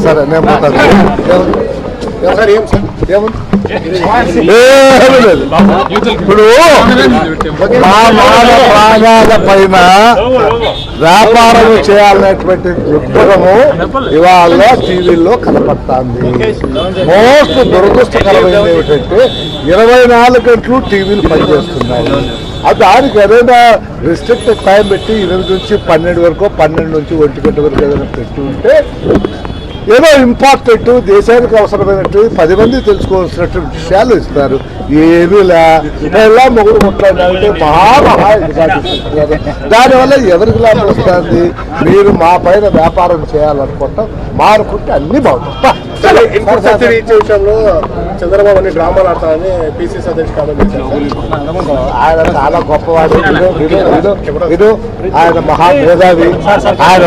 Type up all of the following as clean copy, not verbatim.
సరే నేను పోతాను. ఇప్పుడు మా ప్రాణాల పైన వ్యాపారం చేయాలనేటువంటి దృక్పథము ఇవాళ టీవీల్లో కనపడుతుంది. మోస్ట్ దురదృష్టకరమైనది ఏమిటంటే 24 గంటలు టీవీలు పనిచేస్తున్నాయి. దానికి ఏదైనా రిస్ట్రిక్టెడ్ టైం పెట్టి 8 నుంచి 12 వరకు, 12 నుంచి 1 గంట వరకు ఏదైనా పెట్టి ఉంటే ఏదో ఇంపార్టెంట్ దేశానికి అవసరమైనట్టు 10 మంది తెలుసుకోవాల్సినట్టు విషయాలు ఇస్తారు. ఏమీ ఎలా మొగుడు కొట్లాడినంటే దానివల్ల ఎవరికి లాభం వస్తుంది? మీరు మా పైన వ్యాపారం చేయాలనుకుంటాం, మారుకుంటే అన్ని బాగుంటాయి. విషయంలో చంద్రబాబు అన్ని డ్రామాలు ఆడతారని పిసిసి అధ్యక్షుడు కామెంట్ చేశారు. ఆయన చాలా గొప్పవాడు. ఇది ఆయన మహామేధావి. ఆయన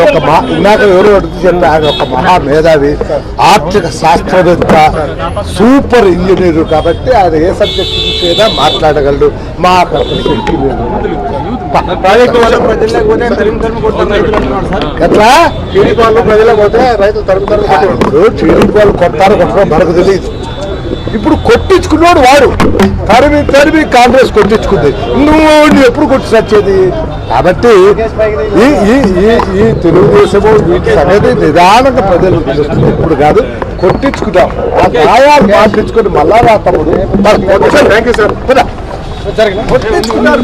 ఇందాక ఎవరు అడుగుతూ చెప్పి ఆయన ఒక మహామేధావి, ఆర్థిక శాస్త్రవేత్త, సూపర్ ఇంజనీరు. కాబట్టి ఆయన ఏ సబ్జెక్ట్ నుంచి అయినా మాట్లాడగలడు. మా ఎట్లా టీడీపీ వాళ్ళు ప్రజలకు పోతే రైతులు ఇప్పుడు టీడీపీ వాళ్ళు కొట్టారు మనకు తెలియదు. ఇప్పుడు కొట్టించుకున్నాడు వాడు, తరిమి కాంగ్రెస్ కొట్టించుకుంది. నువ్వు ఎప్పుడు కొట్టి సచ్చేది? కాబట్టి ఈ తెలుగుదేశము వీటి అనేది నిదానంగా ప్రజలు తెలుస్తుంది. ఇప్పుడు కాదు, కొట్టించుకుంటాం. ఆ గాయాలు మార్పించుకుని మళ్ళా రా తమ్ముడు కొట్టించుకున్నారు.